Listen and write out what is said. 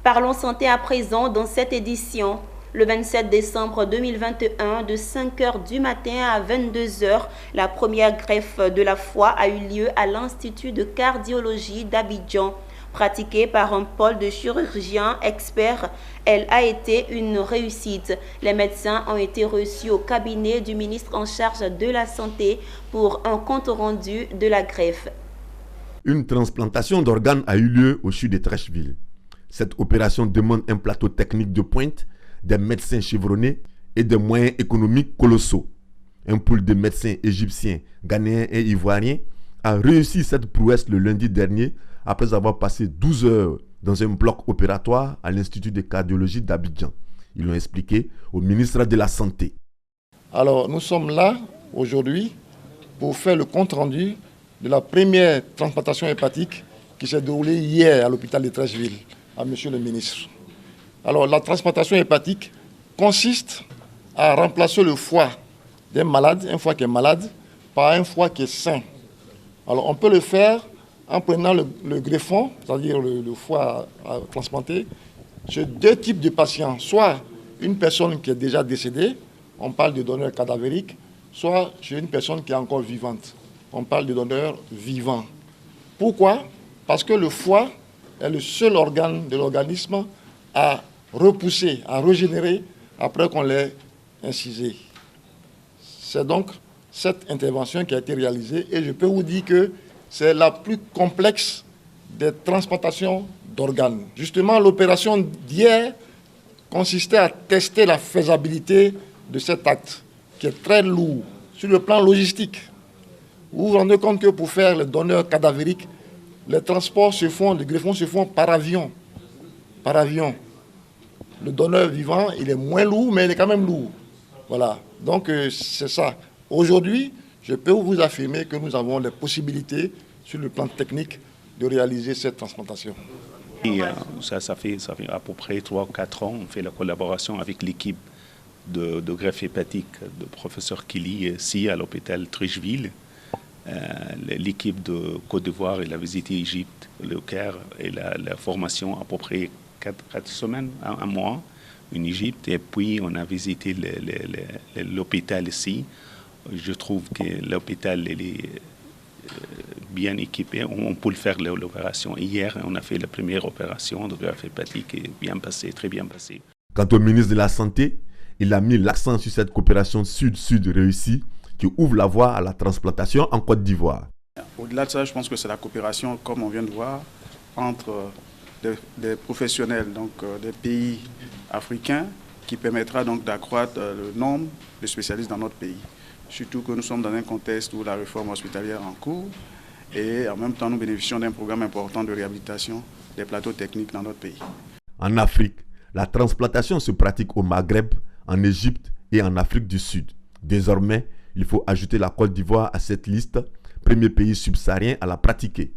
Parlons santé à présent dans cette édition. Le 27 décembre 2021, de 5 h du matin à 22 h, la première greffe de la foie a eu lieu à l'Institut de cardiologie d'Abidjan. Pratiquée par un pôle de chirurgiens experts, elle a été une réussite. Les médecins ont été reçus au cabinet du ministre en charge de la Santé pour un compte rendu de la greffe. Une transplantation d'organes a eu lieu au CHU de Treichville. Cette opération demande un plateau technique de pointe, des médecins chevronnés et des moyens économiques colossaux. Un pool de médecins égyptiens, ghanéens et ivoiriens a réussi cette prouesse le lundi dernier après avoir passé 12 heures dans un bloc opératoire à l'Institut de cardiologie d'Abidjan. Ils l'ont expliqué au ministre de la Santé. Alors, nous sommes là aujourd'hui pour faire le compte-rendu de la première transplantation hépatique qui s'est déroulée hier à l'hôpital de Treichville, à monsieur le ministre. Alors, la transplantation hépatique consiste à remplacer le foie d'un malade, un foie qui est malade, par un foie qui est sain. Alors, on peut le faire en prenant le greffon, c'est-à-dire le foie à transplanter, sur deux types de patients. Soit une personne qui est déjà décédée, on parle de donneur cadavérique, soit chez une personne qui est encore vivante, on parle de donneur vivant. Pourquoi? Parce que le foie est le seul organe de l'organisme à repousser, à régénérer après qu'on l'ait incisé. C'est donc cette intervention qui a été réalisée et je peux vous dire que c'est la plus complexe des transplantations d'organes. Justement, l'opération d'hier consistait à tester la faisabilité de cet acte, qui est très lourd sur le plan logistique. Vous vous rendez compte que pour faire le donneur cadavérique, les transports se font, les greffons se font par avion. Par avion. Le donneur vivant, il est moins lourd, mais il est quand même lourd. Voilà. Donc, c'est ça. Aujourd'hui, je peux vous affirmer que nous avons les possibilités, sur le plan technique, de réaliser cette transplantation. Et, ça fait à peu près 3 ou 4 ans, on fait la collaboration avec l'équipe de greffe hépatique de professeur Kili ici à l'hôpital Treichville. L'équipe de Côte d'Ivoire, elle a visité l'Égypte, le Caire, et la formation à peu près 4 semaines, un mois en Égypte. Et puis on a visité l'hôpital ici. Je trouve que l'hôpital est bien équipé. On peut faire l'opération. Hier, on a fait la première opération de greffe hépatique et bien passé, très bien passé. Quant au ministre de la Santé, il a mis l'accent sur cette coopération sud-sud réussie qui ouvre la voie à la transplantation en Côte d'Ivoire. Au-delà de ça, je pense que c'est la coopération, comme on vient de voir, entre des professionnels des pays africains qui permettra donc d'accroître le nombre de spécialistes dans notre pays. Surtout que nous sommes dans un contexte où la réforme hospitalière est en cours et en même temps nous bénéficions d'un programme important de réhabilitation des plateaux techniques dans notre pays. En Afrique, la transplantation se pratique au Maghreb, en Égypte et en Afrique du Sud. Désormais, il faut ajouter la Côte d'Ivoire à cette liste, premier pays subsaharien à la pratiquer.